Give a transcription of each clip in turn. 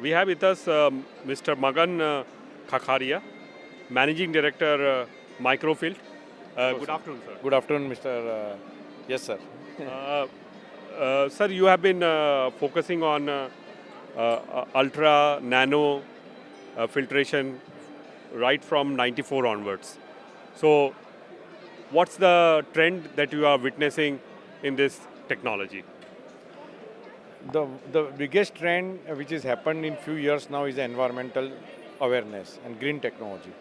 We have with us Mr. Magan Khakharia, Managing Director, Microfilt. Good afternoon, sir. Good afternoon, Mr. Yes, sir. Uh, Sir, you have been focusing on ultra nano filtration right from 94 onwards. So, what's the trend that you are witnessing in this technology? The biggest trend which has happened in few years now is the environmental awareness and green technology.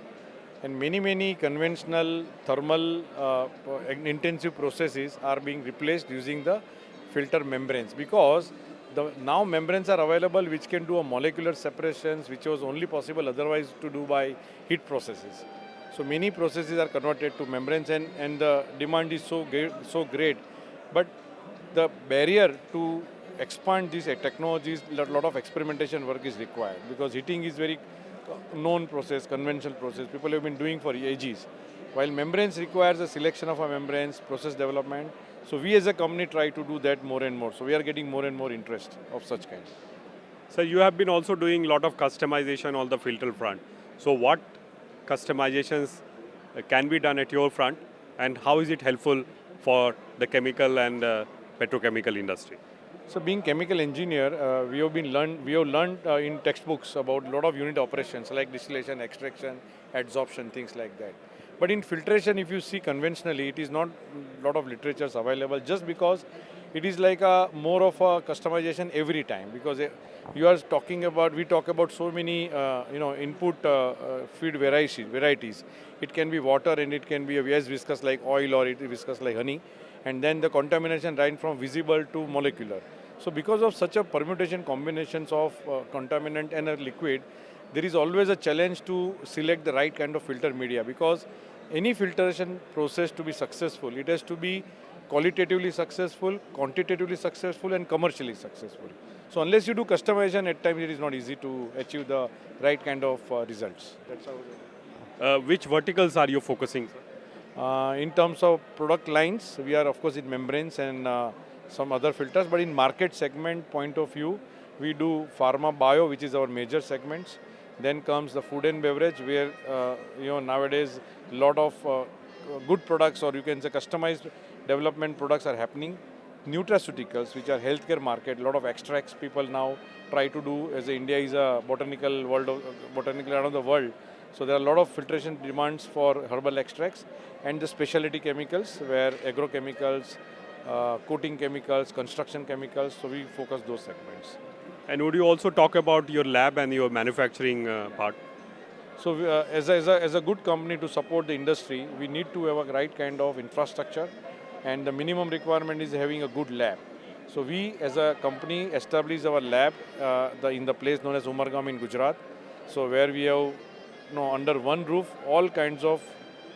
And many conventional thermal intensive processes are being replaced using the filter membranes because now membranes are available which can do a molecular separations which was only possible otherwise to do by heat processes. So many processes are converted to membranes and the demand is so great. But the barrier to expand these technologies, a lot of experimentation work is required because heating is very known process, conventional process, people have been doing for ages. While membranes requires a selection of a membranes, process development, so we as a company try to do that more and more. So we are getting more and more interest of such kinds. So, you have been also doing a lot of customization on the filter front. So, what customizations can be done at your front, and how is it helpful for the chemical and petrochemical industry? So being chemical engineer, we have learned in textbooks about a lot of unit operations like distillation, extraction, adsorption, things like that. But in filtration, if you see conventionally, it is not a lot of literatures available just because it is like a more of a customization every time because we talk about so many input feed varieties. It can be water and it can be as viscous like oil or it is viscous like honey, and then the contamination right from visible to molecular. So because of such a permutation combinations of contaminant and a liquid, there is always a challenge to select the right kind of filter media because any filtration process to be successful, it has to be qualitatively successful, quantitatively successful and commercially successful. So unless you do customization, at times it is not easy to achieve the right kind of results. That's how. Which verticals are you focusing, sir? In terms of product lines, we are of course in membranes and some other filters, but in market segment point of view, we do pharma bio, which is our major segments. Then comes the food and beverage, where nowadays a lot of good products, or you can say customized development products are happening. Nutraceuticals, which are healthcare market, a lot of extracts people now try to do, as India is a botanical around the world. So there are a lot of filtration demands for herbal extracts and the specialty chemicals where agrochemicals, coating chemicals, construction chemicals, so we focus those segments. And would you also talk about your lab and your manufacturing part? So as a good company to support the industry, we need to have a right kind of infrastructure and the minimum requirement is having a good lab. So we as a company established our lab in the place known as Umargam in Gujarat. So where we have under one roof all kinds of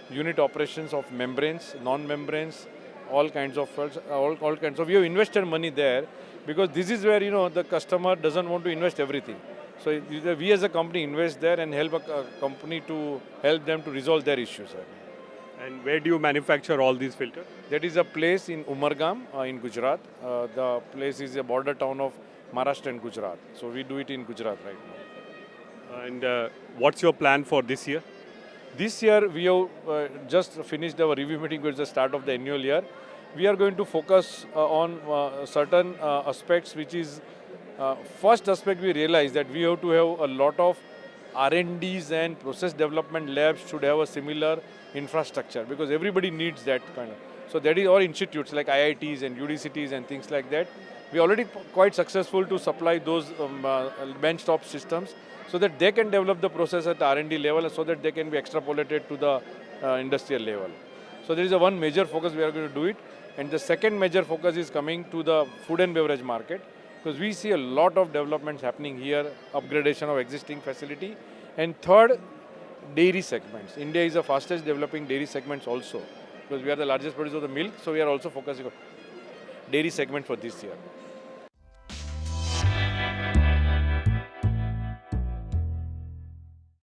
unit operations of membranes, non-membranes, all kinds of all kinds. So we have invested money there because this is where the customer doesn't want to invest everything. So we as a company invest there and help a company to help them to resolve their issues. And where do you manufacture all these filters? That is a place in Umargam in Gujarat. The place is a border town of Maharashtra and Gujarat. So we do it in Gujarat right now. And what's your plan for this year? This year we have just finished our review meeting with the start of the annual year. We are going to focus on certain aspects, which is first aspect we realize that we have to have a lot of R&Ds and process development labs should have a similar infrastructure because everybody needs that kind of. So that is our institutes like IITs and UDCTs and things like that. We are already quite successful to supply those benchtop systems so that they can develop the process at R&D level so that they can be extrapolated to the industrial level. So there is one major focus we are going to do it. And the second major focus is coming to the food and beverage market because we see a lot of developments happening here, upgradation of existing facility. And third, dairy segments. India is the fastest developing dairy segments also because we are the largest producer of the milk. So we are also focusing on dairy segment for this year.